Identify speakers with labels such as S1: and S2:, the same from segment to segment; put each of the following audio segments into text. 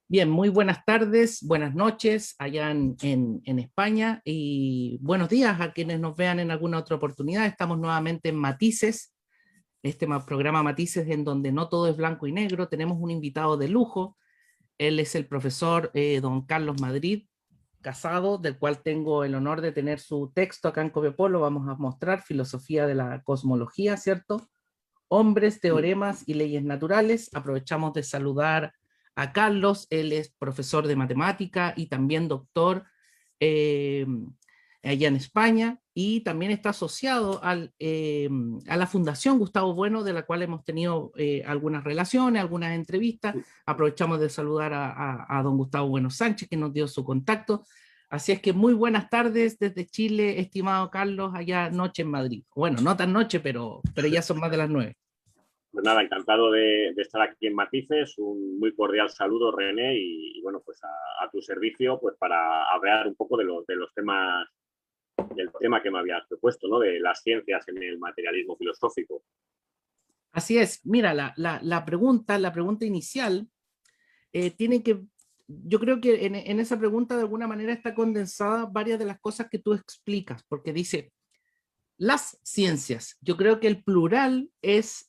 S1: Bien, muy buenas tardes, buenas noches allá en España y buenos días a quienes nos vean en alguna otra oportunidad. Estamos nuevamente en Matices, programa Matices en donde no todo es blanco y negro. Tenemos un invitado de lujo. Él es el profesor don Carlos Madrid Casado, del cual tengo el honor de tener su texto acá en Copiapó. Vamos a mostrar Filosofía de la Cosmología, ¿cierto? Hombres, teoremas y leyes naturales. Aprovechamos de saludar a Carlos. Él es profesor de matemática y también doctor eh, allá en España, y también está asociado a la Fundación Gustavo Bueno, de la cual hemos tenido algunas relaciones, algunas entrevistas. Aprovechamos de saludar a don Gustavo Bueno Sánchez, que nos dio su contacto. Así es que muy buenas tardes desde Chile, estimado Carlos, allá noche en Madrid. Bueno, no tan noche, pero ya son más de las 9.
S2: Pues nada, encantado de estar aquí en Matices. Un muy cordial saludo, René, y bueno, pues a tu servicio, pues para hablar un poco de los temas, del tema que me habías propuesto, ¿no? De las ciencias en el materialismo filosófico.
S1: Así es. Mira, la pregunta inicial tiene que, yo creo que en esa pregunta de alguna manera está condensada varias de las cosas que tú explicas, porque dice, las ciencias. Yo creo que el plural es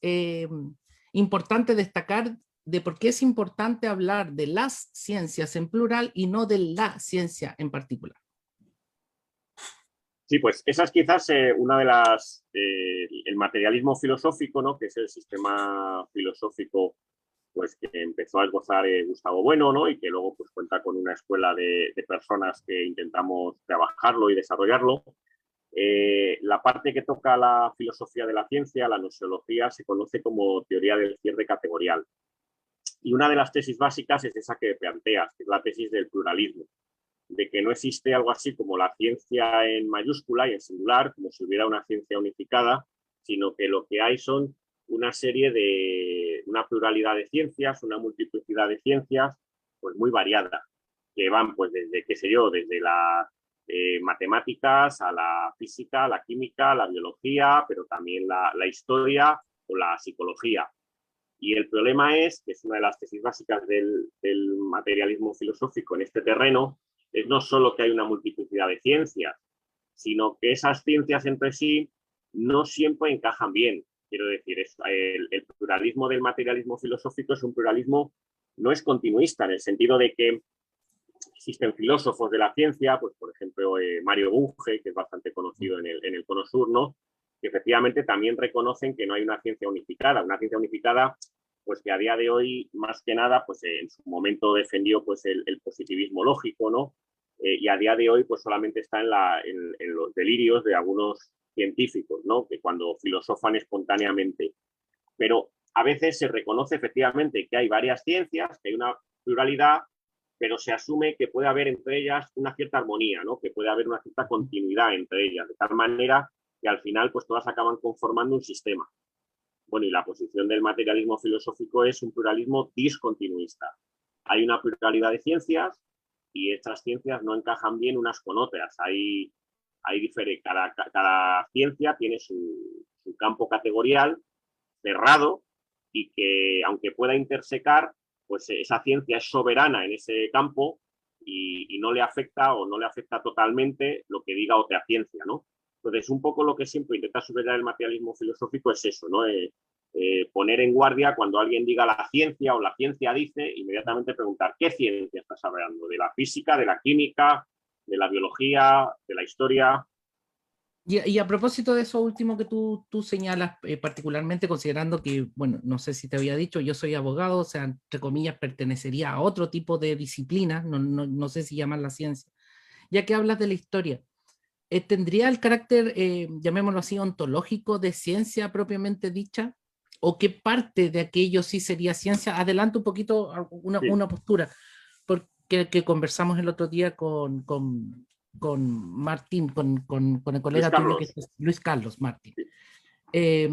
S1: importante destacar de por qué es importante hablar de las ciencias en plural y no de la ciencia en particular.
S2: Sí, pues esa es quizás una de el materialismo filosófico, ¿no? Que es el sistema filosófico pues que empezó a esbozar Gustavo Bueno, ¿no? Y que luego pues cuenta con una escuela de personas que intentamos trabajarlo y desarrollarlo. La parte que toca la filosofía de la ciencia, la gnoseología, se conoce como teoría del cierre categorial. Y una de las tesis básicas es esa que planteas, que es la tesis del pluralismo, de que no existe algo así como la ciencia en mayúscula y en singular, como si hubiera una ciencia unificada, sino que lo que hay son una pluralidad de ciencias, una multiplicidad de ciencias, pues muy variada, que van pues desde, qué sé yo, desde las matemáticas a la física, a la química, a la biología, pero también la historia o la psicología. Y el problema es, que es una de las tesis básicas del materialismo filosófico en este terreno, es no solo que hay una multiplicidad de ciencias, sino que esas ciencias entre sí no siempre encajan bien. Quiero decir, el pluralismo del materialismo filosófico es un pluralismo, no es continuista, en el sentido de que existen filósofos de la ciencia, pues por ejemplo Mario Bunge, que es bastante conocido en el Cono Sur, ¿no? Que efectivamente también reconocen que no hay una ciencia unificada, pues que a día de hoy, más que nada, pues en su momento defendió pues el positivismo lógico, ¿no? Y a día de hoy pues solamente está en los delirios de algunos científicos, ¿no? Que cuando filosofan espontáneamente. Pero a veces se reconoce efectivamente que hay varias ciencias, que hay una pluralidad, pero se asume que puede haber entre ellas una cierta armonía, ¿no? Que puede haber una cierta continuidad entre ellas, de tal manera que al final pues todas acaban conformando un sistema. Bueno, y la posición del materialismo filosófico es un pluralismo discontinuista. Hay una pluralidad de ciencias y estas ciencias no encajan bien unas con otras. Cada ciencia tiene su campo categorial cerrado y que, aunque pueda intersecar, pues esa ciencia es soberana en ese campo y no le afecta o no le afecta totalmente lo que diga otra ciencia, ¿no? Entonces, un poco lo que siempre intenta subrayar el materialismo filosófico es eso, ¿no? Poner en guardia cuando alguien diga la ciencia o la ciencia dice, inmediatamente preguntar, ¿qué ciencia estás hablando? ¿De la física, de la química, de la biología, de la historia?
S1: Y a propósito de eso último que tú señalas, particularmente considerando que, bueno, no sé si te había dicho, yo soy abogado, o sea, entre comillas, pertenecería a otro tipo de disciplina, no sé si llaman la ciencia, ya que hablas de la historia. ¿Tendría el carácter, llamémoslo así, ontológico de ciencia propiamente dicha? ¿O qué parte de aquello sí sería ciencia? Adelanto un poquito
S2: Sí,
S1: una postura, porque que conversamos el otro día con Martín, con el
S2: Luis
S1: colega tuyo que
S2: Carlos.
S1: es Luis Carlos Martín.
S2: Sí.
S1: Eh,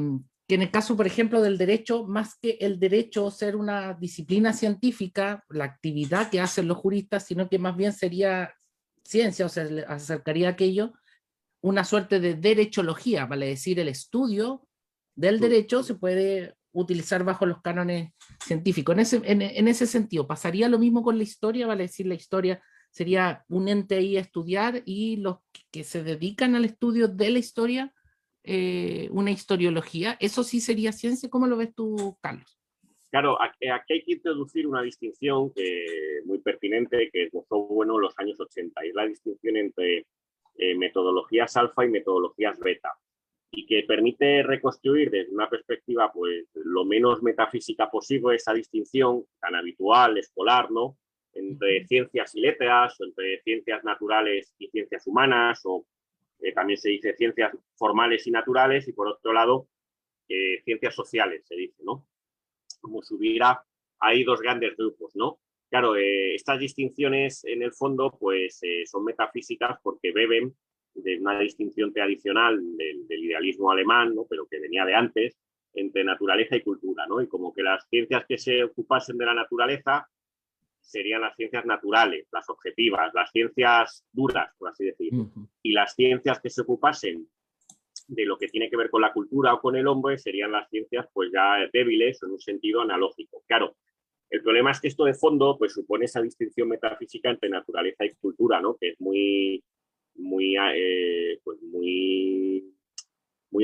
S1: que en el caso, por ejemplo, del derecho, más que el derecho ser una disciplina científica, la actividad que hacen los juristas, sino que más bien sería ciencia, o sea, le acercaría a aquello una suerte de derechología, vale decir, el estudio del derecho se puede utilizar bajo los cánones científicos. En ese sentido, ¿pasaría lo mismo con la historia? Vale decir, la historia sería un ente ahí a estudiar y los que se dedican al estudio de la historia, una historiología, ¿eso sí sería ciencia? ¿Cómo lo ves tú, Carlos?
S2: Claro, aquí hay que introducir una distinción muy pertinente que esbozó Bueno en los años 80, y es la distinción entre metodologías alfa y metodologías beta, y que permite reconstruir desde una perspectiva pues lo menos metafísica posible esa distinción tan habitual, escolar, ¿no?, entre ciencias y letras, o entre ciencias naturales y ciencias humanas, o también se dice ciencias formales y naturales, y por otro lado, ciencias sociales, se dice, ¿no? Como si hubiera hay dos grandes grupos, ¿no? Claro, estas distinciones en el fondo pues son metafísicas porque beben de una distinción tradicional del idealismo alemán, ¿no?, pero que venía de antes, entre naturaleza y cultura, ¿no? Y como que las ciencias que se ocupasen de la naturaleza serían las ciencias naturales, las objetivas, las ciencias duras, por así decir. Y las ciencias que se ocupasen de lo que tiene que ver con la cultura o con el hombre serían las ciencias pues ya débiles o en un sentido analógico. Claro, el problema es que esto de fondo pues supone esa distinción metafísica entre naturaleza y cultura, ¿no?, que es muy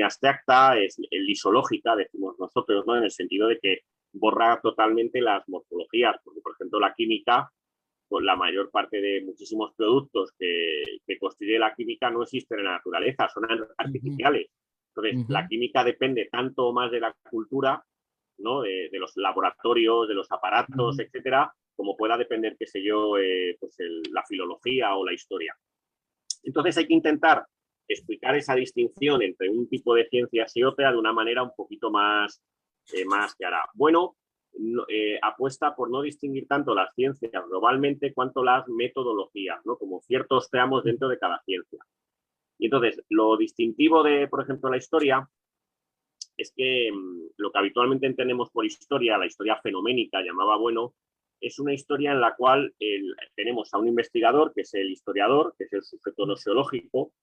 S2: abstracta, es lisológica, decimos nosotros, ¿no?, en el sentido de que borra totalmente las morfologías, porque por ejemplo la química, pues la mayor parte de muchísimos productos que constituye la química no existen en la naturaleza, son artificiales. Entonces, la química depende tanto más de la cultura, ¿no?, de los laboratorios, de los aparatos, etcétera, como pueda depender, qué sé yo, pues la filología o la historia. Entonces, hay que intentar explicar esa distinción entre un tipo de ciencias y otra de una manera un poquito más clara. Bueno, apuesta por no distinguir tanto las ciencias globalmente cuanto las metodologías, ¿no?, como ciertos tramos dentro de cada ciencia. Y entonces, lo distintivo de, por ejemplo, la historia es que lo que habitualmente entendemos por historia, la historia fenoménica, llamaba Bueno, es una historia en la cual tenemos a un investigador, que es el historiador, que es el sujeto noseológico,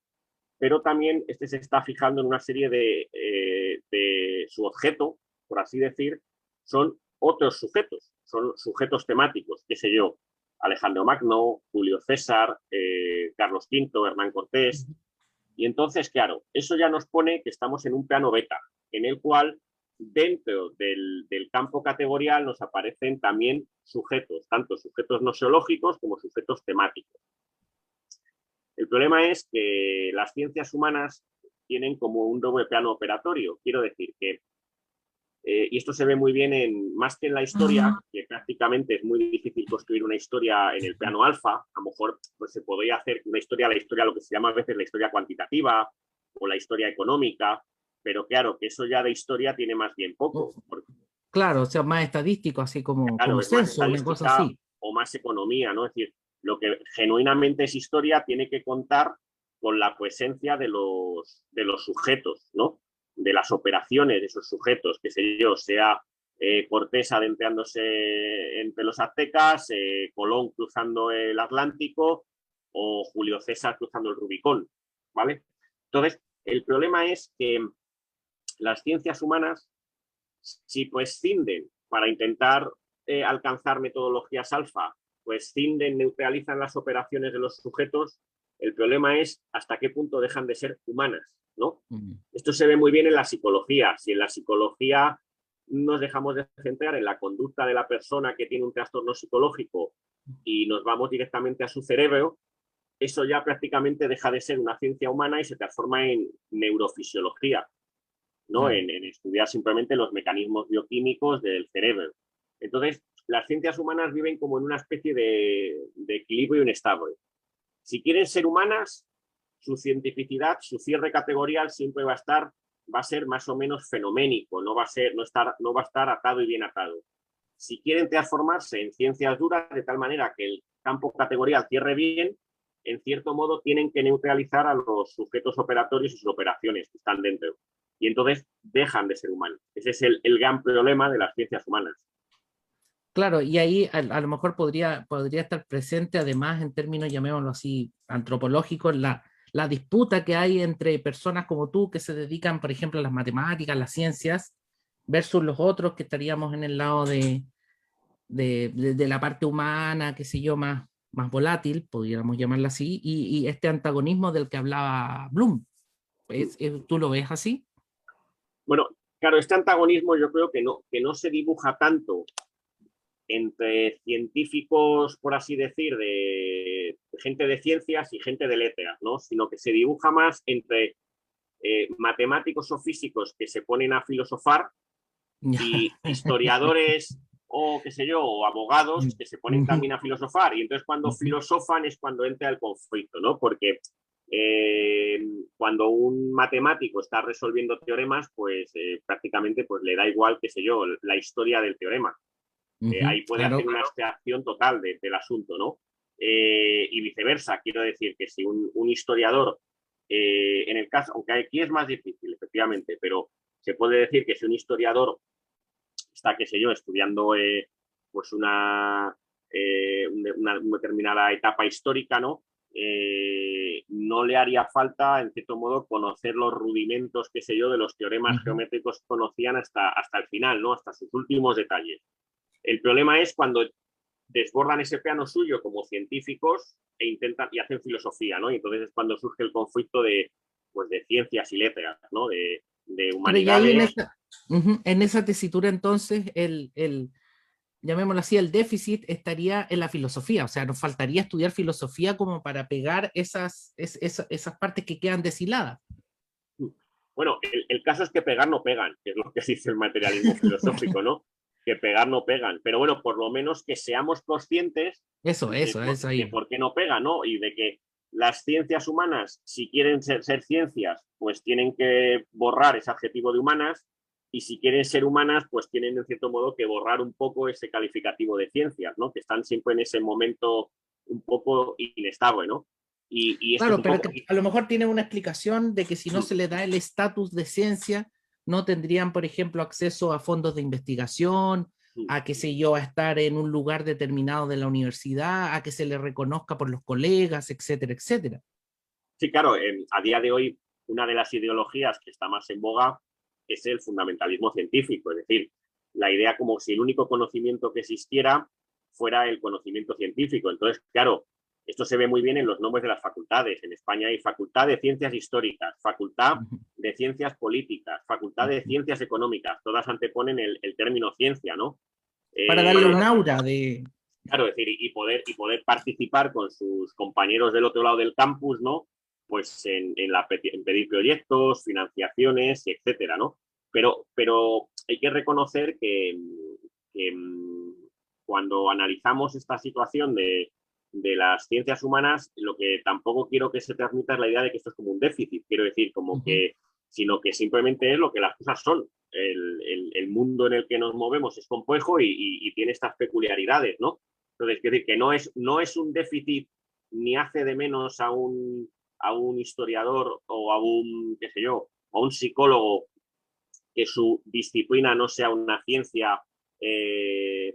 S2: pero también este se está fijando en una serie de su objeto, por así decir, son otros sujetos, son sujetos temáticos, qué sé yo, Alejandro Magno, Julio César, Carlos V, Hernán Cortés. Y entonces, claro, eso ya nos pone que estamos en un plano beta, en el cual dentro del campo categorial nos aparecen también sujetos, tanto sujetos noseológicos como sujetos temáticos. El problema es que las ciencias humanas tienen como un doble plano operatorio. Quiero decir que, y esto se ve muy bien más que en la historia, que prácticamente es muy difícil construir una historia en el plano alfa. A lo mejor pues, se podría hacer una historia, lo que se llama a veces la historia cuantitativa o la historia económica, pero claro, que eso ya de historia tiene más bien poco.
S1: Claro, o sea, más estadístico, así como,
S2: claro,
S1: como
S2: es más
S1: censo, una cosa así.
S2: O más economía, ¿no? Es decir, lo que genuinamente es historia tiene que contar con la presencia de los sujetos, ¿no?, de las operaciones de esos sujetos, que sé yo, sea Cortés adentrándose entre los aztecas, Colón cruzando el Atlántico o Julio César cruzando el Rubicón, ¿vale? Entonces, el problema es que las ciencias humanas, si prescinden para intentar alcanzar metodologías alfa, pues cinden, neutralizan las operaciones de los sujetos, el problema es hasta qué punto dejan de ser humanas, ¿no? Esto se ve muy bien en la psicología. Si en la psicología nos dejamos de centrar en la conducta de la persona que tiene un trastorno psicológico y nos vamos directamente a su cerebro, eso ya prácticamente deja de ser una ciencia humana y se transforma en neurofisiología, ¿no? En estudiar simplemente los mecanismos bioquímicos del cerebro. Entonces, las ciencias humanas viven como en una especie de equilibrio inestable. Si quieren ser humanas, su cientificidad, su cierre categorial siempre va a ser más o menos fenoménico, no va a estar atado y bien atado. Si quieren transformarse en ciencias duras de tal manera que el campo categorial cierre bien, en cierto modo tienen que neutralizar a los sujetos operatorios y sus operaciones que están dentro. Y entonces dejan de ser humanos. Ese es el gran problema de las ciencias humanas.
S1: Claro, y ahí a lo mejor podría estar presente, además, en términos, llamémoslo así, antropológicos, la disputa que hay entre personas como tú que se dedican, por ejemplo, a las matemáticas, las ciencias, versus los otros que estaríamos en el lado de la parte humana, qué sé yo, más volátil, pudiéramos llamarla así, y este antagonismo del que hablaba Bloom. ¿Tú lo ves así?
S2: Bueno, claro, este antagonismo yo creo que no se dibuja tanto entre científicos, por así decir, de gente de ciencias y gente de letras, ¿no? Sino que se dibuja más entre matemáticos o físicos que se ponen a filosofar y historiadores o qué sé yo, o abogados que se ponen también a filosofar. Y entonces cuando filosofan es cuando entra el conflicto, ¿no? Porque cuando un matemático está resolviendo teoremas, pues prácticamente pues, le da igual, qué sé yo, la historia del teorema. Ahí puede
S1: Claro.
S2: hacer una abstracción total del asunto, ¿no? Y viceversa, quiero decir que si un historiador, en el caso, aunque aquí es más difícil, efectivamente, pero se puede decir que si un historiador está, qué sé yo, estudiando pues una determinada etapa histórica, ¿no? No le haría falta, en cierto modo, conocer los rudimentos, qué sé yo, de los teoremas geométricos que conocían hasta el final, ¿no? Hasta sus últimos detalles. El problema es cuando desbordan ese plano suyo como científicos e intentan y hacen filosofía, ¿no? Y entonces es cuando surge el conflicto pues de ciencias y letras, ¿no? De
S1: Pero y ahí
S2: humanidades.
S1: en esa tesitura entonces, llamémoslo así, el déficit estaría en la filosofía, o sea, nos faltaría estudiar filosofía como para pegar esas partes que quedan deshiladas.
S2: Bueno, el caso es que pegar no pegan, que es lo que dice el materialismo filosófico, ¿no? Que pegar no pegan. Pero bueno, por lo menos que seamos conscientes
S1: Eso
S2: de
S1: ahí.
S2: por qué no pega, ¿no? Y de que las ciencias humanas, si quieren ser ciencias, pues tienen que borrar ese adjetivo de humanas, y si quieren ser humanas, pues tienen en cierto modo que borrar un poco ese calificativo de ciencias, ¿no? Que están siempre en ese momento un poco inestable, ¿no? Y esto es
S1: Claro,
S2: un
S1: pero
S2: poco...
S1: que a lo mejor tiene una explicación de que si no se le da el estatus de ciencia, no tendrían, por ejemplo, acceso a fondos de investigación, a qué sé yo, a estar en un lugar determinado de la universidad, a que se le reconozca por los colegas, etcétera, etcétera.
S2: Sí, claro, a día de hoy una de las ideologías que está más en boga es el fundamentalismo científico, es decir, la idea como si el único conocimiento que existiera fuera el conocimiento científico. Entonces, claro, esto se ve muy bien en los nombres de las facultades. En España hay Facultad de Ciencias Históricas, Facultad de Ciencias Políticas, Facultad de Ciencias Económicas, todas anteponen el término ciencia, ¿no?
S1: Para darle un aura de...
S2: Claro, es decir, y poder participar con sus compañeros del otro lado del campus, ¿no? Pues en pedir proyectos, financiaciones, etcétera, ¿no? Pero hay que reconocer que cuando analizamos esta situación de las ciencias humanas, lo que tampoco quiero que se transmita es la idea de que esto es como un déficit, quiero decir, como que, sino que simplemente es lo que las cosas son. El mundo en el que nos movemos es complejo y tiene estas peculiaridades, ¿no? Entonces, quiero decir que no es un déficit ni hace de menos a un historiador o a un, qué sé yo, a un psicólogo que su disciplina no sea una ciencia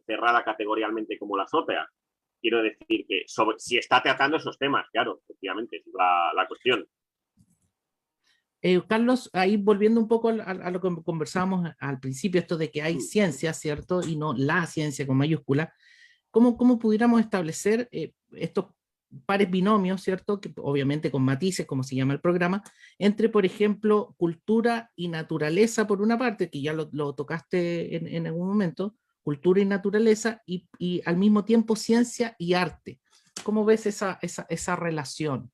S2: cerrada categorialmente como las otras. Quiero decir que si está tratando esos temas, claro, efectivamente, es la cuestión.
S1: Carlos, ahí volviendo un poco a lo que conversábamos al principio, esto de que hay ciencia, ¿cierto? Y no la ciencia con mayúscula. ¿Cómo pudiéramos establecer estos pares binomios, ¿cierto? Que obviamente con matices, como se llama el programa, entre, por ejemplo, cultura y naturaleza, por una parte, que ya lo tocaste en algún momento, cultura y naturaleza, y al mismo tiempo ciencia y arte. ¿Cómo ves esa relación?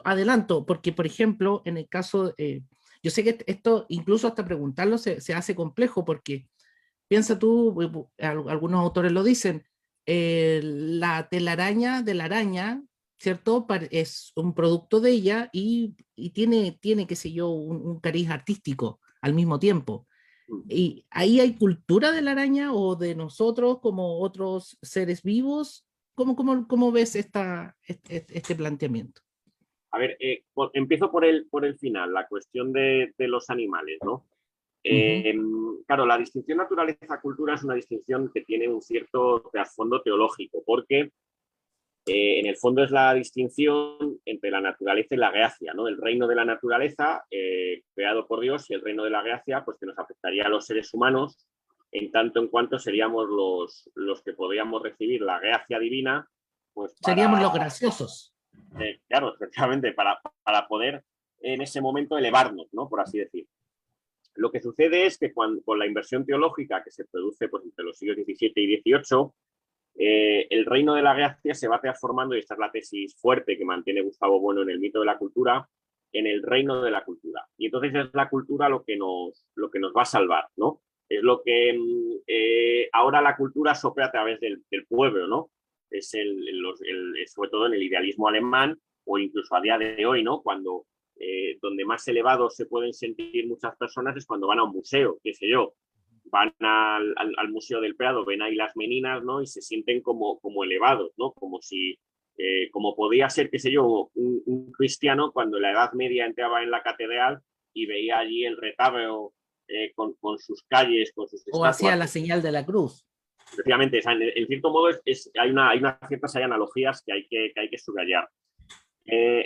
S1: Adelanto, porque por ejemplo, en el caso, yo sé que esto, incluso hasta preguntarlo, se hace complejo, porque piensa tú, algunos autores lo dicen, la telaraña de la araña, ¿cierto? Es un producto de ella y tiene, qué sé yo, un cariz artístico al mismo tiempo. ¿Y ahí hay cultura de la araña o de nosotros como otros seres vivos? ¿Cómo ves este planteamiento?
S2: A ver, empiezo por el final, la cuestión de los animales, ¿no?
S1: Ujú.
S2: Claro, la distinción naturaleza-cultura es una distinción que tiene un cierto trasfondo teológico, porque En el fondo es la distinción entre la naturaleza y la gracia, ¿no? El reino de la naturaleza, creado por Dios, y el reino de la gracia, pues que nos afectaría a los seres humanos, en tanto en cuanto seríamos los que podríamos recibir la gracia divina, pues
S1: Seríamos
S2: para,
S1: los graciosos.
S2: claro, efectivamente, para poder en ese momento elevarnos, ¿no? Por así decir. Lo que sucede es que con la inversión teológica que se produce pues, entre los siglos XVII y XVIII, el reino de la gracia se va transformando, y esta es la tesis fuerte que mantiene Gustavo Bueno en el mito de la cultura, en el reino de la cultura. Y entonces es la cultura lo que nos va a salvar, ¿no? Es lo que ahora la cultura sopla a través del pueblo, ¿no? Es sobre todo en el idealismo alemán, o incluso a día de hoy, ¿no? Cuando donde más elevados se pueden sentir muchas personas es cuando van a un museo, qué sé yo, van al Museo del Prado, ven ahí las meninas, ¿no? Y se sienten como elevados, ¿no? Como si, como podía ser, qué sé yo, un cristiano cuando en la Edad Media entraba en la catedral y veía allí el retablo con sus calles, con sus
S1: O
S2: estatuas.
S1: hacía la señal de la cruz.
S2: Efectivamente, en cierto modo hay unas ciertas analogías que hay que subrayar.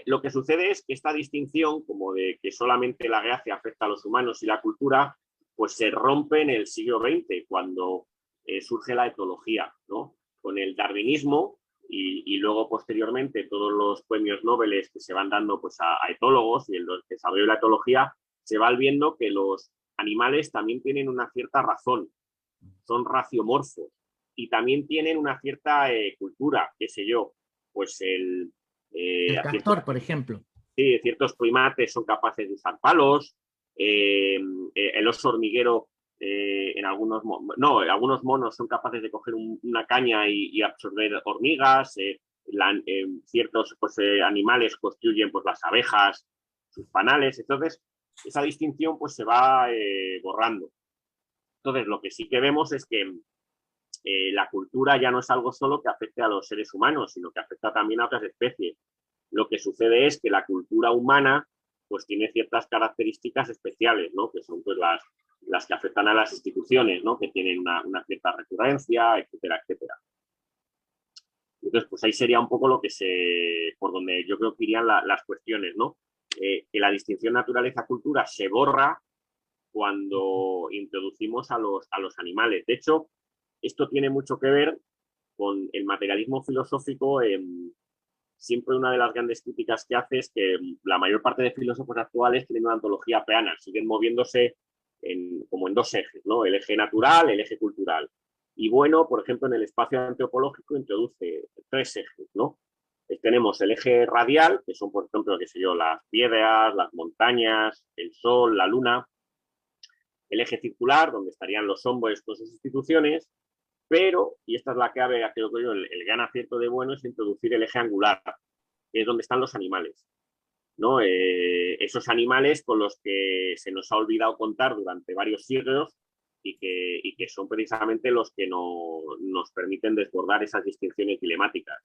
S2: Lo que sucede es que esta distinción, como de que solamente la gracia afecta a los humanos y la cultura, pues se rompe en el siglo XX, cuando surge la etología, ¿no? Con el darwinismo y luego posteriormente todos los premios Nobel que se van dando pues, a etólogos, y en el desarrollo de la etología se va viendo que los animales también tienen una cierta razón, son raciomorfos y también tienen una cierta cultura, qué sé yo, pues
S1: el castor, por ejemplo.
S2: Sí, ciertos primates son capaces de usar palos, el oso hormiguero en algunos monos son capaces de coger una caña y absorber hormigas, ciertos pues, animales construyen pues, las abejas, sus panales, entonces esa distinción pues, se va borrando. Entonces lo que sí que vemos es que la cultura ya no es algo solo que afecte a los seres humanos, sino que afecta también a otras especies. Lo que sucede es que la cultura humana pues tiene ciertas características especiales, ¿no? Que son pues las que afectan a las instituciones, ¿no? Que tienen una cierta recurrencia, etcétera, etcétera. Entonces, pues ahí sería un poco por donde yo creo que irían las cuestiones, ¿no? Que la distinción naturaleza-cultura se borra cuando introducimos a los animales. De hecho, esto tiene mucho que ver con el materialismo filosófico. Siempre una de las grandes críticas que hace es que la mayor parte de filósofos actuales tienen una ontología plana, siguen moviéndose como en dos ejes, ¿no? El eje natural, el eje cultural. Y bueno, por ejemplo, en el espacio antropológico introduce tres ejes, ¿no? Tenemos el eje radial, que son, por ejemplo, qué sé yo, las piedras, las montañas, el sol, la luna. El eje circular, donde estarían los hombres con sus instituciones, pero, y esta es la clave, creo que yo, el gran acierto de Bueno es introducir el eje angular, que es donde están los animales, ¿no? Esos animales con los que se nos ha olvidado contar durante varios siglos y que son precisamente los que nos permiten desbordar esas distinciones dilemáticas.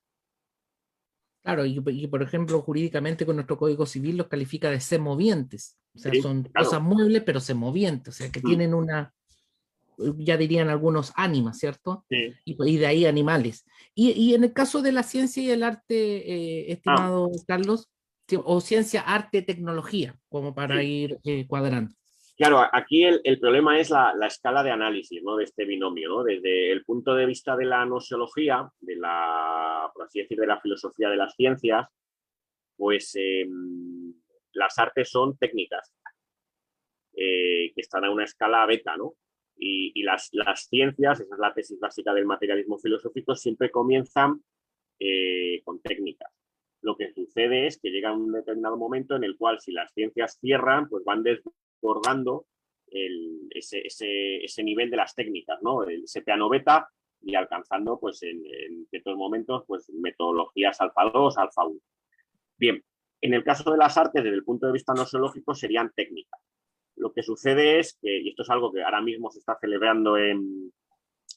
S1: Claro, y por ejemplo, jurídicamente con nuestro Código Civil los califica de semovientes. O sea,
S2: Sí,
S1: son
S2: claro.
S1: cosas muebles, pero semovientes. O sea, que tienen ya dirían algunos ánimas, ¿cierto?
S2: Sí.
S1: Y de ahí animales. Y en el caso de la ciencia y el arte, estimado Carlos, o ciencia, arte, tecnología, como para
S2: Sí.
S1: ir cuadrando.
S2: Claro, aquí el problema es la escala de análisis, ¿no? De este binomio, ¿no? Desde el punto de vista de la gnoseología, por así decir, de la filosofía de las ciencias, pues las artes son técnicas que están a una escala beta, ¿no? Y las ciencias, esa es la tesis básica del materialismo filosófico, siempre comienzan con técnicas. Lo que sucede es que llega un determinado momento en el cual, si las ciencias cierran, pues van desbordando ese nivel de las técnicas, ¿no? Ese piano beta, y alcanzando, pues en ciertos momentos, pues metodologías alfa 2, alfa 1. Bien, en el caso de las artes, desde el punto de vista nosológico, serían técnicas. Lo que sucede es que, y esto es algo que ahora mismo se está celebrando en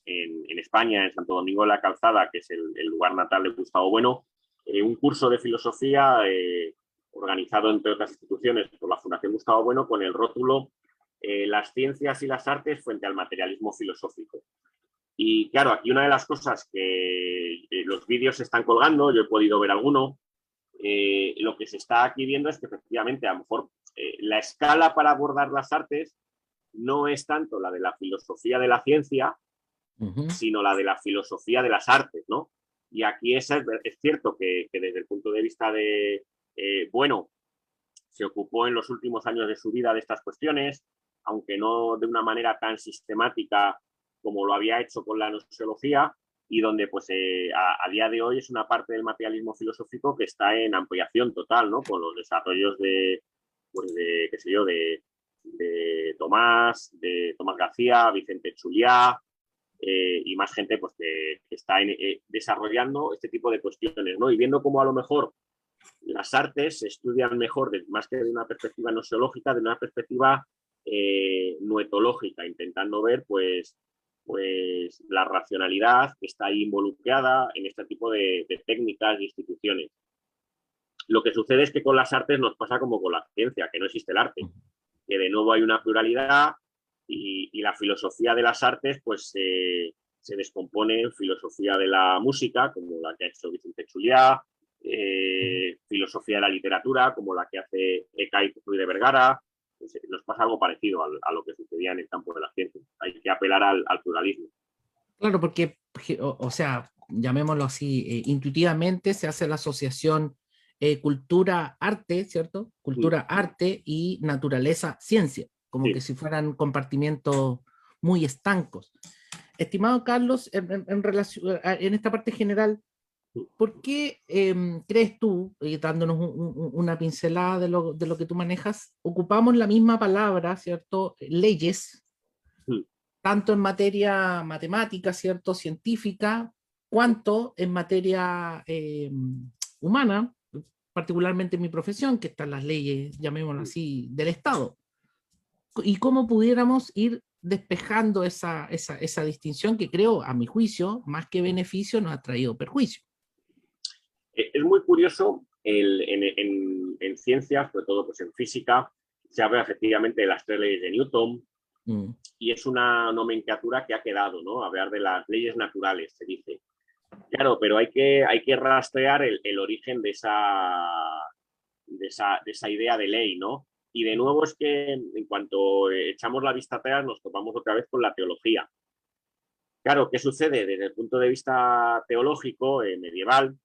S2: España, en Santo Domingo de la Calzada, que es el lugar natal de Gustavo Bueno, un curso de filosofía organizado, entre otras instituciones, por la Fundación Gustavo Bueno, con el rótulo Las ciencias y las artes frente al materialismo filosófico. Y claro, aquí una de las cosas que los vídeos se están colgando, yo he podido ver alguno. Lo que se está aquí viendo es que efectivamente a lo mejor la escala para abordar las artes no es tanto la de la filosofía de la ciencia, sino la de la filosofía de las artes, ¿no? Y aquí es cierto que desde el punto de vista de, bueno, se ocupó en los últimos años de su vida de estas cuestiones, aunque no de una manera tan sistemática como lo había hecho con la gnoseología, y donde pues a día de hoy es una parte del materialismo filosófico que está en ampliación total, ¿no? Con los desarrollos pues de qué sé yo, de Tomás García, Vicente Chuliá, y más gente pues, que está desarrollando este tipo de cuestiones, ¿no? Y viendo cómo a lo mejor las artes se estudian mejor, más que de una perspectiva noseológica, de una perspectiva noetológica, intentando ver pues la racionalidad que está ahí involucrada en este tipo de técnicas e instituciones. Lo que sucede es que con las artes nos pasa como con la ciencia, que no existe el arte, que de nuevo hay una pluralidad y la filosofía de las artes pues se descompone en filosofía de la música, como la que ha hecho Vicente Chuliá, filosofía de la literatura, como la que hace Eckhart de Vergara. Pues, nos pasa algo parecido a lo que sucedía en el campo de la ciencia. Hay que apelar al pluralismo.
S1: Claro, porque, o sea, llamémoslo así, intuitivamente se hace la asociación cultura-arte, ¿cierto? Cultura-arte y naturaleza-ciencia, como que si fueran compartimientos muy estancos. Estimado Carlos, en esta parte general, ¿por qué crees tú, dándonos una pincelada de lo que tú manejas, ocupamos la misma palabra, ¿cierto? Leyes, tanto en materia matemática, ¿cierto? Científica, cuanto en materia humana, particularmente en mi profesión, que están las leyes, llamémoslo así, del Estado. Y cómo pudiéramos ir despejando esa distinción que creo, a mi juicio, más que beneficio, nos ha traído perjuicio.
S2: Es muy curioso, en ciencias, sobre todo pues en física, se habla efectivamente de las 3 leyes de Newton, y es una nomenclatura que ha quedado, ¿no? Hablar de las leyes naturales, se dice. Claro, pero hay que rastrear el origen de esa idea de ley, ¿no? Y de nuevo es que en cuanto echamos la vista atrás nos topamos otra vez con la teología. Claro, ¿qué sucede? Desde el punto de vista teológico, medieval,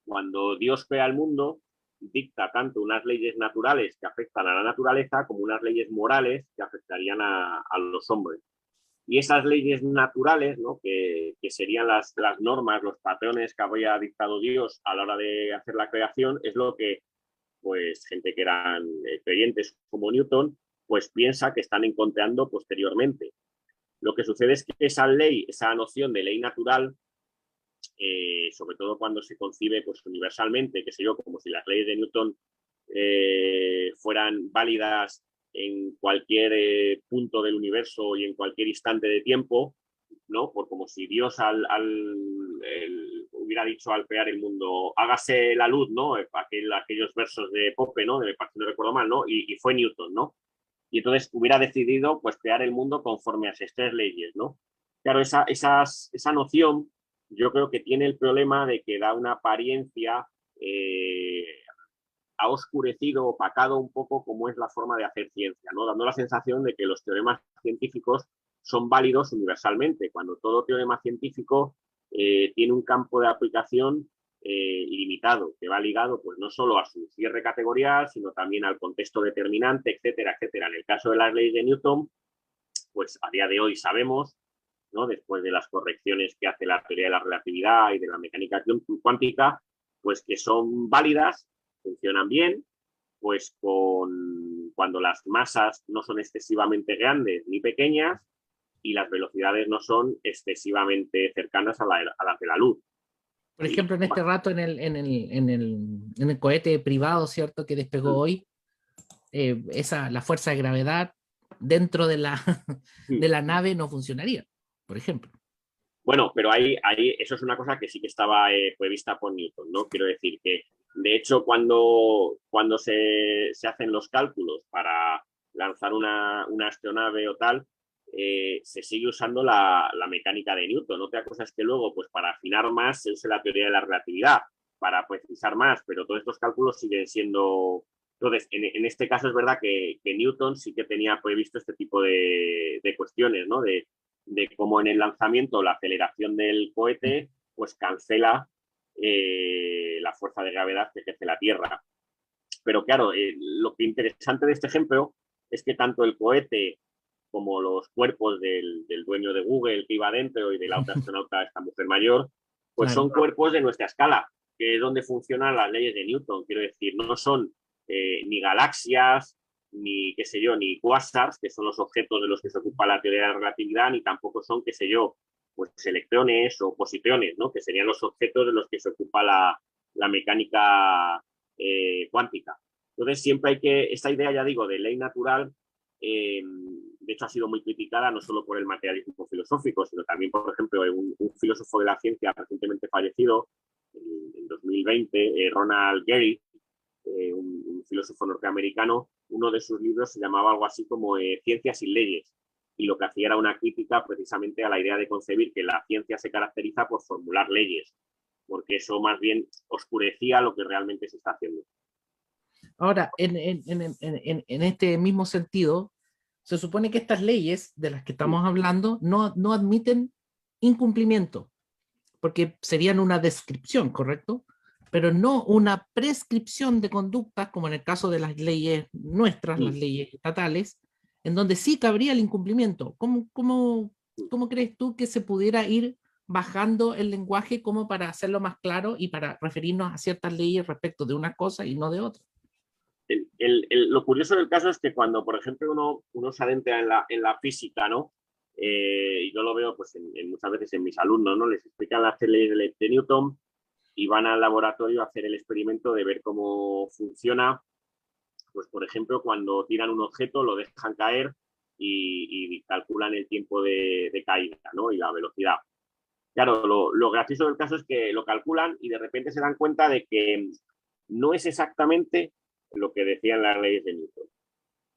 S2: cuando Dios crea el mundo, dicta tanto unas leyes naturales que afectan a la naturaleza como unas leyes morales que afectarían a los hombres. Y esas leyes naturales, ¿no? que serían las normas, los patrones que había dictado Dios a la hora de hacer la creación, es lo que pues gente que eran creyentes como Newton, pues piensa que están encontrando posteriormente. Lo que sucede es que esa ley, esa noción de ley natural, sobre todo cuando se concibe pues, universalmente, qué sé yo, como si las leyes de Newton fueran válidas en cualquier punto del universo y en cualquier instante de tiempo, ¿no? Por como si Dios hubiera dicho al crear el mundo, hágase la luz, ¿no? Aquellos versos de Pope, ¿no? De no recuerdo mal, ¿no? Y fue Newton, ¿no? Y entonces hubiera decidido, pues, crear el mundo conforme a esas 3 leyes, ¿no? Claro, esa noción yo creo que tiene el problema de que da una apariencia, ha oscurecido, opacado un poco cómo es la forma de hacer ciencia, ¿no? Dando la sensación de que los teoremas científicos son válidos universalmente, cuando todo teorema científico tiene un campo de aplicación limitado, que va ligado pues no solo a su cierre categorial, sino también al contexto determinante, etcétera, etcétera. En el caso de las leyes de Newton, pues a día de hoy sabemos, ¿no? Después de las correcciones que hace la teoría de la relatividad y de la mecánica cuántica, pues que son válidas, funcionan bien, pues cuando las masas no son excesivamente grandes ni pequeñas y las velocidades no son excesivamente cercanas a las de la luz.
S1: Por ejemplo, en este rato en el cohete privado, ¿cierto?, que despegó hoy, la fuerza de gravedad dentro de la nave no funcionaría, por ejemplo.
S2: Bueno, pero ahí eso es una cosa que sí que estaba prevista por Newton, ¿no? Quiero decir que, de hecho, cuando se hacen los cálculos para lanzar una astronave o tal, se sigue usando la mecánica de Newton. Otra cosa es que luego, pues para afinar más, se use la teoría de la relatividad, para precisar más, pero todos estos cálculos siguen siendo... Entonces, en este caso es verdad que Newton sí que tenía previsto este tipo de cuestiones, ¿no? De cómo en el lanzamiento la aceleración del cohete pues cancela la fuerza de gravedad que ejerce la Tierra. Pero claro, lo que interesante de este ejemplo es que tanto el cohete como los cuerpos del dueño de Google que iba dentro y de la otra astronauta, esta mujer mayor, pues
S1: Claro.
S2: son cuerpos de nuestra escala, que es donde funcionan las leyes de Newton. Quiero decir, no son ni galaxias, ni qué sé yo, ni quasars, que son los objetos de los que se ocupa la teoría de la relatividad, ni tampoco son, qué sé yo, pues electrones o positrones, ¿no? Que serían los objetos de los que se ocupa la mecánica cuántica. Entonces siempre hay que, esta idea, ya digo, de ley natural, de hecho ha sido muy criticada no solo por el materialismo filosófico, sino también, por ejemplo, un filósofo de la ciencia recientemente fallecido, en 2020, Ronald Gehry, un filósofo norteamericano. Uno de sus libros se llamaba algo así como Ciencia sin leyes, y lo que hacía era una crítica precisamente a la idea de concebir que la ciencia se caracteriza por formular leyes, porque eso más bien oscurecía lo que realmente se está haciendo.
S1: Ahora, en este mismo sentido, se supone que estas leyes de las que estamos hablando no admiten incumplimiento, porque serían una descripción, ¿correcto? Pero no una prescripción de conductas, como en el caso de las leyes nuestras, las leyes estatales, en donde sí cabría el incumplimiento. ¿Cómo crees tú que se pudiera ir bajando el lenguaje como para hacerlo más claro y para referirnos a ciertas leyes respecto de una cosa y no de otra?
S2: Lo curioso del caso es que cuando, por ejemplo, uno se adentra en la física, ¿no? Y yo lo veo pues muchas veces en mis alumnos, ¿no? Les explican las leyes de Newton y van al laboratorio a hacer el experimento de ver cómo funciona. Pues, por ejemplo, cuando tiran un objeto, lo dejan caer y calculan el tiempo de caída, ¿no? Y la velocidad. Claro, lo gracioso del caso es que lo calculan y de repente se dan cuenta de que no es exactamente lo que decían las leyes de Newton.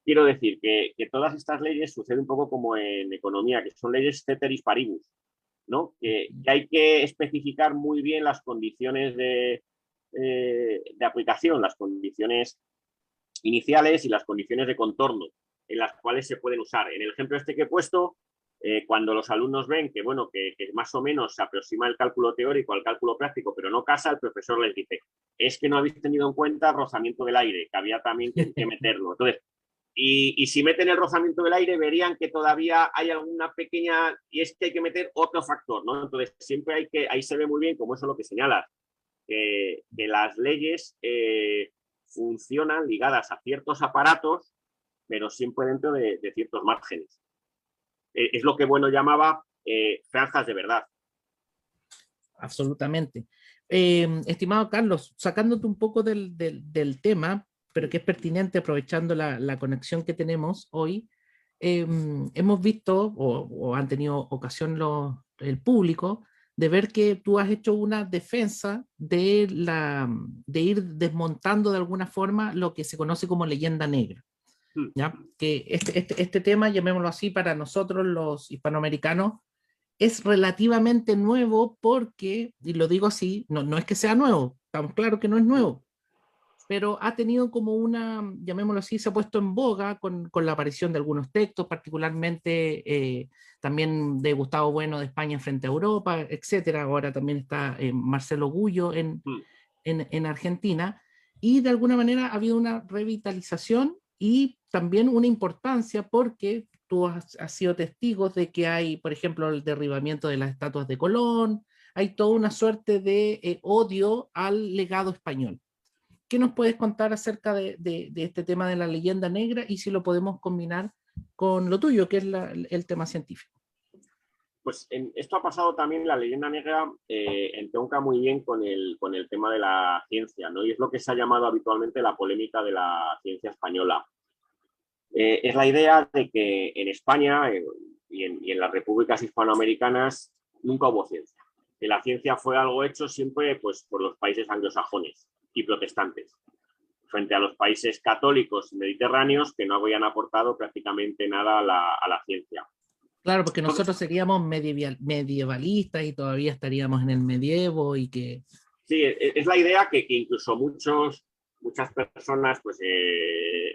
S2: Quiero decir que todas estas leyes suceden un poco como en economía, que son leyes ceteris paribus, ¿no? Que hay que especificar muy bien las condiciones de aplicación, las condiciones iniciales y las condiciones de contorno en las cuales se pueden usar. En el ejemplo este que he puesto, cuando los alumnos ven que, bueno, que más o menos se aproxima el cálculo teórico al cálculo práctico, pero no casa, el profesor les dice, es que no habéis tenido en cuenta el rozamiento del aire, que había también que meterlo. Entonces, y si meten el rozamiento del aire, verían que todavía hay alguna pequeña, y es que hay que meter otro factor, ¿no? Entonces, siempre hay que, ahí se ve muy bien, como eso es lo que señalas, que las leyes funcionan ligadas a ciertos aparatos, pero siempre dentro de ciertos márgenes. Es lo que Bueno llamaba franjas de verdad.
S1: Absolutamente. Estimado Carlos, sacándote un poco del tema, pero que es pertinente aprovechando la conexión que tenemos hoy, hemos visto o han tenido ocasión el público de ver que tú has hecho una defensa de ir desmontando de alguna forma lo que se conoce como leyenda negra. ¿Ya? Que este tema, llamémoslo así, para nosotros los hispanoamericanos, es relativamente nuevo porque, y lo digo así, no es que sea nuevo, estamos claros que no es nuevo, pero ha tenido como una, llamémoslo así, se ha puesto en boga con la aparición de algunos textos, particularmente también de Gustavo Bueno de España frente a Europa, etcétera. Ahora también está Marcelo Gullo en Argentina, y de alguna manera ha habido una revitalización y también una importancia porque tú has sido testigo de que hay, por ejemplo, el derribamiento de las estatuas de Colón, hay toda una suerte de odio al legado español. ¿Qué nos puedes contar acerca de este tema de la leyenda negra y si lo podemos combinar con lo tuyo, que es el tema científico?
S2: Pues esto ha pasado también, la leyenda negra entronca muy bien con el tema de la ciencia, ¿no? Y es lo que se ha llamado habitualmente la polémica de la ciencia española. Es la idea de que en España y en las repúblicas hispanoamericanas nunca hubo ciencia. Que la ciencia fue algo hecho siempre pues, por los países anglosajones y protestantes, frente a los países católicos mediterráneos que no habían aportado prácticamente nada a la ciencia.
S1: Claro, porque nosotros seríamos medievalistas y todavía estaríamos en el medievo y que...
S2: Sí, es la idea que incluso muchas personas pues,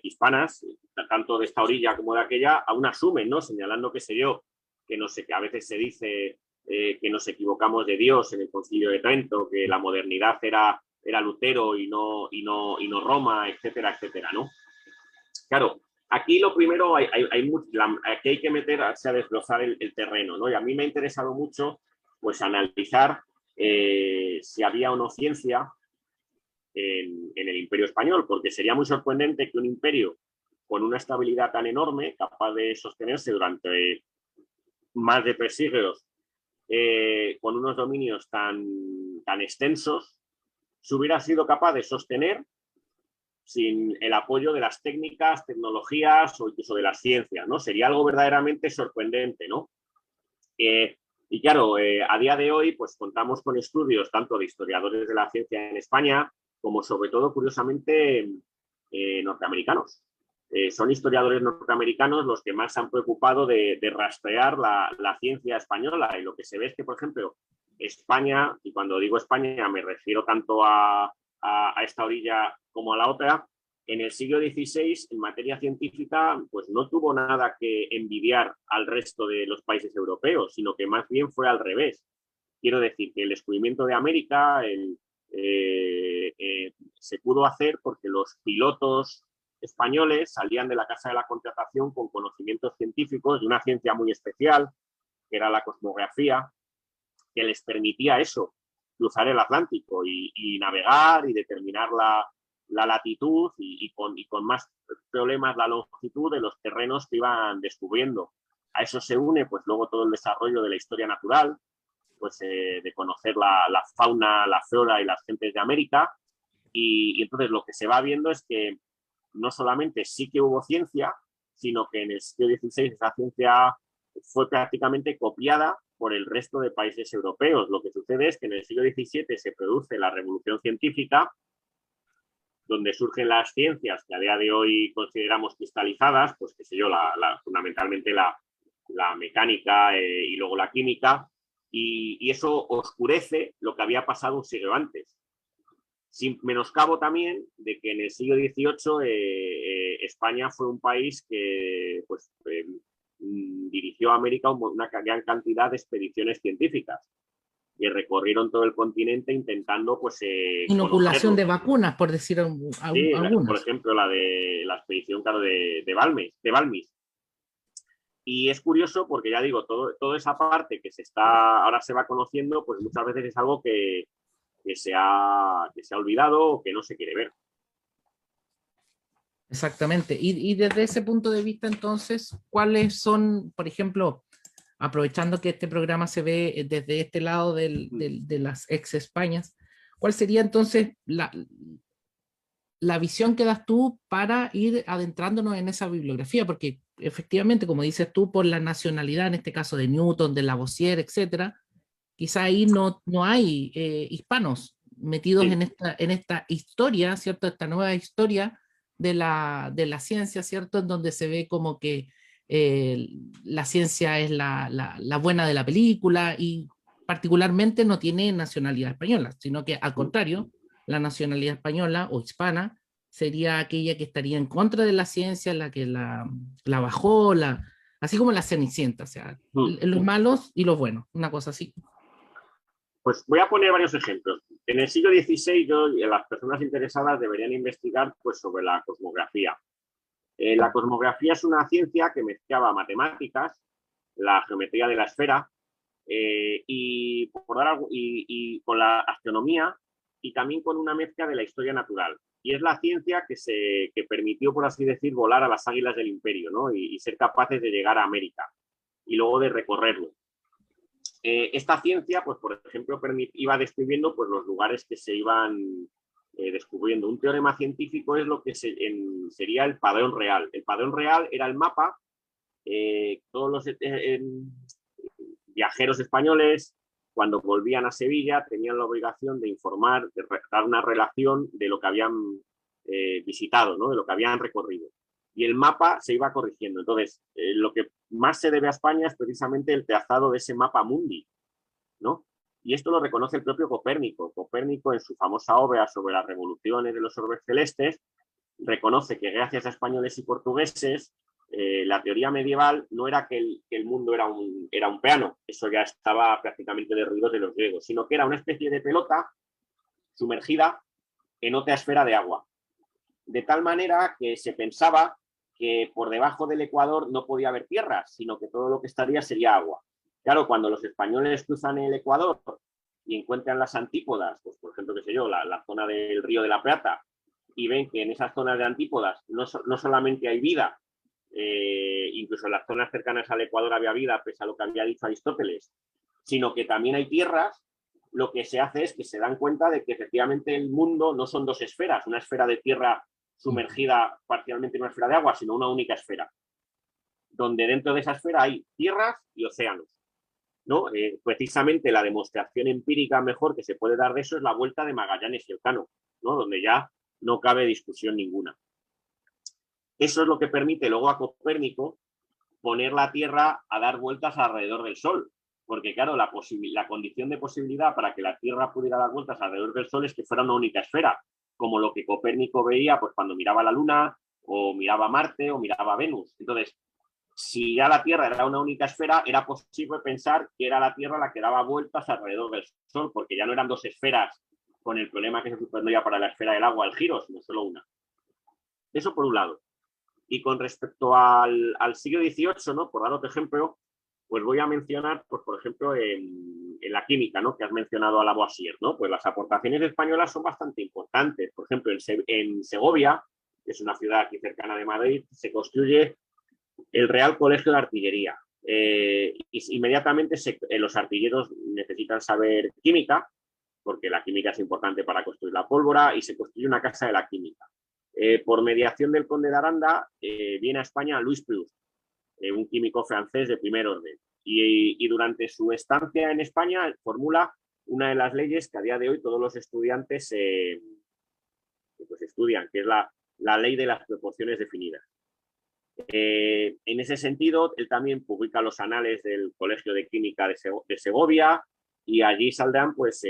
S2: hispanas, tanto de esta orilla como de aquella, aún asumen, ¿no? Señalando, qué sé yo, que no sé, que a veces se dice que nos equivocamos de Dios en el Concilio de Trento, que la modernidad era Lutero y no Roma, etcétera, etcétera, ¿no? Claro, aquí lo primero, aquí hay que meterse a desglosar el terreno, ¿no? Y a mí me ha interesado mucho pues analizar si había o no ciencia en el Imperio Español, porque sería muy sorprendente que un imperio con una estabilidad tan enorme, capaz de sostenerse durante más de 3 siglos, con unos dominios tan extensos, se hubiera sido capaz de sostener sin el apoyo de las técnicas, tecnologías o incluso de las ciencias, ¿no? Sería algo verdaderamente sorprendente, ¿no? Y claro, a día de hoy pues contamos con estudios tanto de historiadores de la ciencia en España como sobre todo, curiosamente, norteamericanos. Son historiadores norteamericanos los que más se han preocupado de rastrear la ciencia española, y lo que se ve es que, por ejemplo, España, y cuando digo España me refiero tanto a esta orilla como a la otra, en el siglo XVI, en materia científica, pues no tuvo nada que envidiar al resto de los países europeos, sino que más bien fue al revés. Quiero decir que el descubrimiento de América se pudo hacer porque los pilotos españoles salían de la Casa de la Contratación con conocimientos científicos de una ciencia muy especial, que era la cosmografía, que les permitía eso, cruzar el Atlántico y navegar y determinar la latitud y con más problemas la longitud de los terrenos que iban descubriendo. A eso se une pues luego todo el desarrollo de la historia natural, pues de conocer la fauna, la flora y las gentes de América, y entonces lo que se va viendo es que no solamente sí que hubo ciencia, sino que en el siglo XVI esa ciencia fue prácticamente copiada por el resto de países europeos. Lo que sucede es que en el siglo XVII se produce la revolución científica, donde surgen las ciencias que a día de hoy consideramos cristalizadas, pues qué sé yo, fundamentalmente la mecánica y luego la química, y eso oscurece lo que había pasado un siglo antes. Sin menoscabo también de que en el siglo XVIII España fue un país que pues, dirigió a América una gran cantidad de expediciones científicas que recorrieron todo el continente intentando pues,
S1: Inoculación de
S2: conocerlo.
S1: vacunas, por decir
S2: Sí, por
S1: algunas.
S2: ejemplo, la de la expedición, claro, de Balmis. Y es curioso porque, ya digo, toda esa parte que ahora se va conociendo, pues muchas veces es algo que se ha olvidado o que no se quiere ver.
S1: Exactamente. Y desde ese punto de vista, entonces, ¿cuáles son, por ejemplo, aprovechando que este programa se ve desde este lado de las ex Españas, cuál sería entonces la visión que das tú para ir adentrándonos en esa bibliografía? Porque efectivamente, como dices tú, por la nacionalidad, en este caso de Newton, de Lavoisier, etcétera, quizá ahí no hay hispanos metidos
S2: Sí.
S1: en esta historia, ¿cierto? Esta nueva historia de la ciencia, ¿cierto? En donde se ve como que la ciencia es la buena de la película y particularmente no tiene nacionalidad española, sino que al contrario, la nacionalidad española o hispana sería aquella que estaría en contra de la ciencia, la que la bajó, así como la Cenicienta, o sea, los malos y los buenos, una cosa así.
S2: Pues voy a poner varios ejemplos. En el siglo XVI, las personas interesadas deberían investigar pues, sobre la cosmografía. La cosmografía es una ciencia que mezclaba matemáticas, la geometría de la esfera y con la astronomía, y también con una mezcla de la historia natural. Y es la ciencia que permitió, por así decir, volar a las águilas del imperio, ¿no? y ser capaces de llegar a América y luego de recorrerlo. Esta ciencia, pues por ejemplo, iba describiendo pues, los lugares que se iban descubriendo. Un teorema científico es lo que sería el padrón real. El padrón real era el mapa. Todos los viajeros españoles, cuando volvían a Sevilla, tenían la obligación de informar, de dar una relación de lo que habían visitado, ¿no? De lo que habían recorrido. y el mapa se iba corrigiendo. Entonces, lo que más se debe a España es precisamente el trazado de ese mapa mundi, ¿no? Y esto lo reconoce el propio Copérnico. Copérnico, en su famosa obra sobre las revoluciones de los orbes celestes, reconoce que gracias a españoles y portugueses, la teoría medieval no era que el mundo era un plano, eso ya estaba prácticamente derruido de los griegos, sino que era una especie de pelota sumergida en otra esfera de agua. De tal manera que se pensaba que por debajo del Ecuador no podía haber tierras, sino que todo lo que estaría sería agua. Claro, cuando los españoles cruzan el Ecuador y encuentran las antípodas, pues por ejemplo, qué sé yo, la zona del Río de la Plata, y ven que en esas zonas de antípodas no solamente hay vida, incluso en las zonas cercanas al Ecuador había vida, pese a lo que había dicho Aristóteles, sino que también hay tierras, lo que se hace es que se dan cuenta de que efectivamente el mundo no son dos esferas, una esfera de tierra sumergida parcialmente en una esfera de agua, sino una única esfera, donde dentro de esa esfera hay tierras y océanos, ¿no? Precisamente la demostración empírica mejor que se puede dar de eso es la vuelta de Magallanes y Elcano, ¿no? Donde ya no cabe discusión ninguna. Eso es lo que permite luego a Copérnico poner la Tierra a dar vueltas alrededor del Sol, porque claro, la condición de posibilidad para que la Tierra pudiera dar vueltas alrededor del Sol es que fuera una única esfera, como lo que Copérnico veía pues cuando miraba la Luna, o miraba Marte, o miraba Venus. Entonces, si ya la Tierra era una única esfera, era posible pensar que era la Tierra la que daba vueltas alrededor del Sol, porque ya no eran dos esferas con el problema que se supondría para la esfera del agua el giro, sino solo una. Eso por un lado. Y con respecto al siglo XVIII, ¿no? Por dar otro ejemplo, pues voy a mencionar, pues, por ejemplo, en la química, ¿no? Que has mencionado a Lavoisier, ¿no? Pues las aportaciones españolas son bastante importantes. Por ejemplo, en Segovia, que es una ciudad aquí cercana de Madrid, se construye el Real Colegio de Artillería. Inmediatamente los artilleros necesitan saber química, porque la química es importante para construir la pólvora, y se construye una casa de la química. Por mediación del conde de Aranda, viene a España Louis Proust, un químico francés de primer orden. Y durante su estancia en España formula una de las leyes que a día de hoy todos los estudiantes pues estudian, que es la ley de las proporciones definidas. En ese sentido, él también publica los anales del Colegio de Química de Segovia, y allí saldrán pues,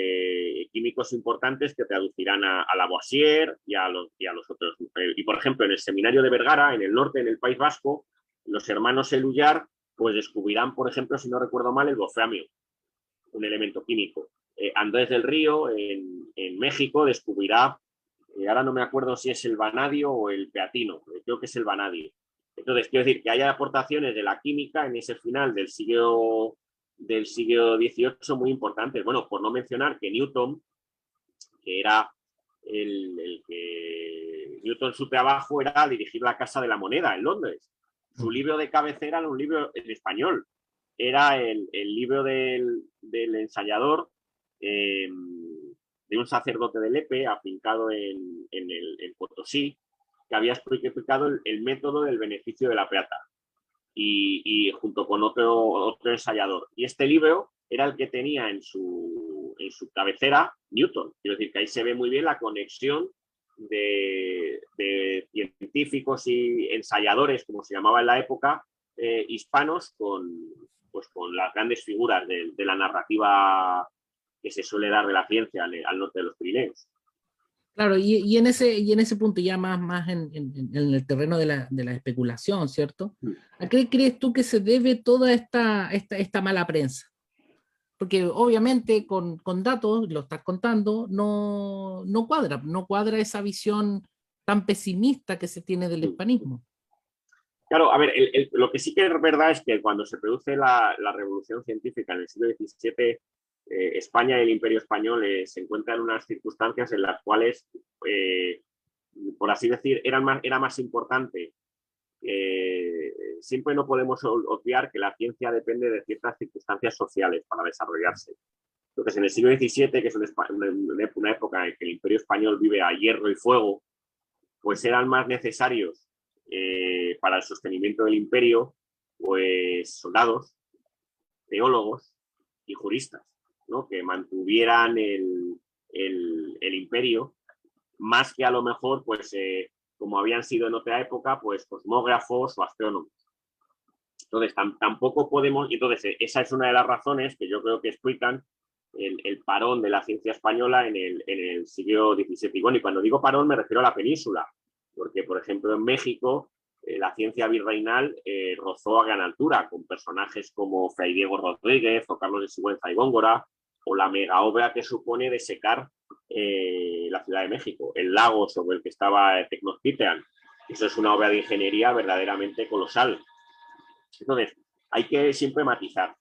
S2: químicos importantes que traducirán a Lavoisier y a los otros. Y por ejemplo, en el seminario de Vergara, en el norte, en el País Vasco, los hermanos Eluyar pues descubrirán, por ejemplo, si no recuerdo mal, el wolframio, un elemento químico. Andrés del Río, en México, descubrirá, ahora no me acuerdo si es el vanadio o el peatino, creo que es el vanadio. Entonces, quiero decir que haya aportaciones de la química en ese final del siglo XVIII muy importantes. Bueno, por no mencionar que Newton, que era el que Newton, su trabajo era dirigir la Casa de la Moneda en Londres. Su libro de cabecera era un libro en español. Era el libro del ensayador, de un sacerdote de Lepe, afincado en Potosí, que había explicado el método del beneficio de la plata. Y junto con otro ensayador. Y este libro era el que tenía en su cabecera Newton. Quiero decir que ahí se ve muy bien la conexión de científicos y ensayadores, como se llamaba en la época, hispanos, con las grandes figuras de la narrativa que se suele dar de la ciencia al norte de los Pirineos.
S1: Claro, y en ese punto ya más en el terreno de la especulación, ¿cierto? ¿A qué crees tú que se debe toda esta mala prensa? Porque obviamente con datos, lo estás contando, no cuadra esa visión tan pesimista que se tiene del hispanismo.
S2: Claro, a ver, lo que sí que es verdad es que cuando se produce la revolución científica en el siglo XVII, España y el Imperio Español se encuentran en unas circunstancias en las cuales, por así decir, era más importante. Siempre no podemos obviar que la ciencia depende de ciertas circunstancias sociales para desarrollarse. Entonces, en el siglo XVII, que es una época en que el Imperio Español vive a hierro y fuego, pues eran más necesarios para el sostenimiento del imperio, pues soldados, teólogos y juristas, ¿no? Que mantuvieran el imperio, más que a lo mejor pues como habían sido en otra época, pues cosmógrafos o astrónomos. Entonces, tampoco podemos, y entonces esa es una de las razones que yo creo que explican el parón de la ciencia española en el siglo XVII. Y bueno, y cuando digo parón me refiero a la península, porque, por ejemplo, en México la ciencia virreinal rozó a gran altura, con personajes como Fray Diego Rodríguez o Carlos de Sigüenza y Góngora, o la mega obra que supone desecar la Ciudad de México, el lago sobre el que estaba Tecnospitean. Eso es una obra de ingeniería verdaderamente colosal. Entonces, hay que siempre matizar.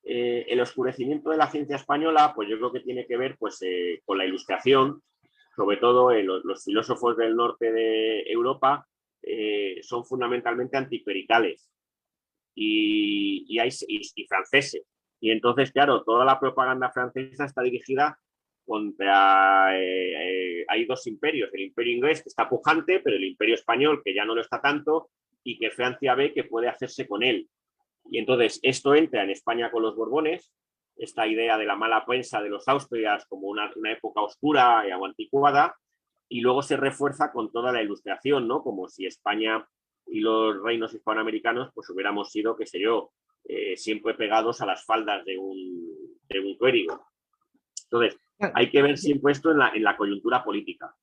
S2: El oscurecimiento de la ciencia española, pues yo creo que tiene que ver pues, con la Ilustración, sobre todo los filósofos del norte de Europa son fundamentalmente anticlericales y franceses. Y entonces, claro, toda la propaganda francesa está dirigida contra... hay dos imperios, el imperio inglés que está pujante, pero el imperio español que ya no lo está tanto y que Francia ve que puede hacerse con él. Y entonces esto entra en España con los Borbones, esta idea de la mala prensa de los Austrias como una época oscura o anticuada, y luego se refuerza con toda la Ilustración, ¿no? Como si España y los reinos hispanoamericanos pues hubiéramos sido, qué sé yo, siempre pegados a las faldas de un clérigo. Entonces, hay que ver siempre esto en la coyuntura política.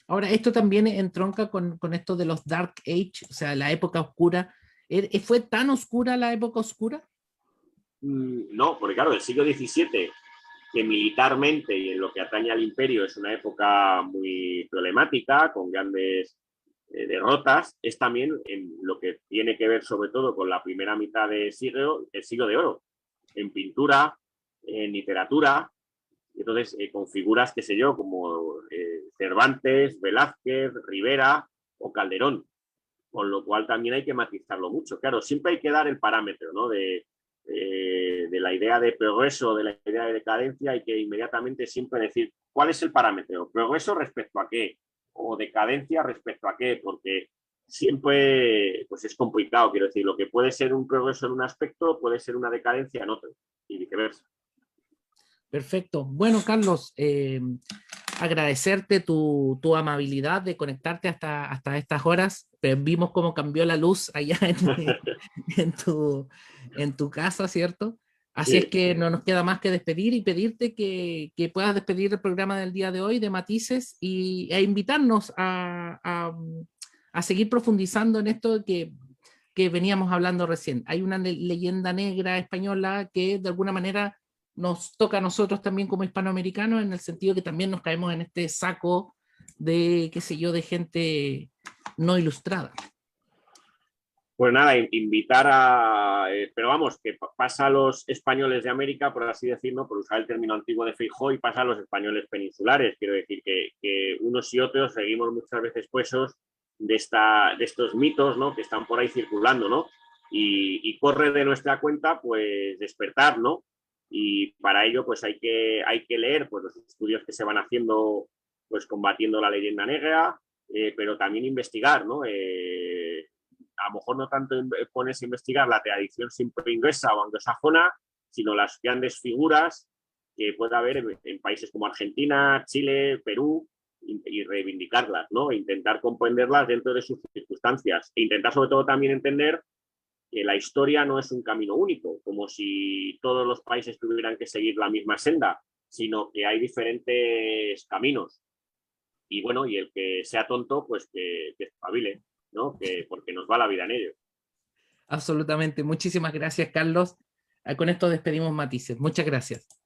S1: Ahora, esto también entronca con esto de los Dark Age, o sea, la época oscura. ¿Fue tan oscura la época oscura?
S2: No, porque claro, el siglo XVII, que militarmente y en lo que atañe al imperio es una época muy problemática, con grandes derrotas, es también en lo que tiene que ver sobre todo con la primera mitad del siglo, el siglo de oro, en pintura, en literatura, entonces con figuras, qué sé yo, como Cervantes, Velázquez, Rivera o Calderón, con lo cual también hay que matizarlo mucho. Claro, siempre hay que dar el parámetro, ¿no? De la idea de progreso, de la idea de decadencia, hay que inmediatamente siempre decir cuál es el parámetro, progreso respecto a qué, o decadencia respecto a qué, porque siempre pues es complicado, quiero decir, lo que puede ser un progreso en un aspecto puede ser una decadencia en otro, y viceversa.
S1: Perfecto. Bueno, Carlos, agradecerte tu amabilidad de conectarte hasta estas horas. Vimos cómo cambió la luz allá en tu casa, ¿cierto? Así es que no nos queda más que despedir y pedirte que puedas despedir el programa del día de hoy de Matices e invitarnos a seguir profundizando en esto que veníamos hablando recién. Hay una leyenda negra española que de alguna manera nos toca a nosotros también como hispanoamericanos, en el sentido que también nos caemos en este saco de, qué sé yo, de gente no ilustrada.
S2: Pues nada, invitar a... pero vamos, que pasa a los españoles de América, por así decirlo, por usar el término antiguo de Feijóo, y pasa a los españoles peninsulares. Quiero decir que unos y otros seguimos muchas veces presos de estos mitos, ¿no? Que están por ahí circulando, ¿no? Y corre de nuestra cuenta, pues, despertar, ¿no? Y para ello, pues, hay que leer pues, los estudios que se van haciendo, pues, combatiendo la leyenda negra, pero también investigar, ¿no? A lo mejor no tanto pones a investigar la tradición siempre inglesa o anglosajona, sino las grandes figuras que pueda haber en países como Argentina, Chile, Perú, y reivindicarlas, ¿no? E intentar comprenderlas dentro de sus circunstancias. E intentar sobre todo también entender que la historia no es un camino único, como si todos los países tuvieran que seguir la misma senda, sino que hay diferentes caminos. Y bueno, y el que sea tonto, pues que espabile, ¿no? Porque nos va la vida en ello.
S1: Absolutamente. Muchísimas gracias, Carlos. Con esto despedimos Matices. Muchas gracias.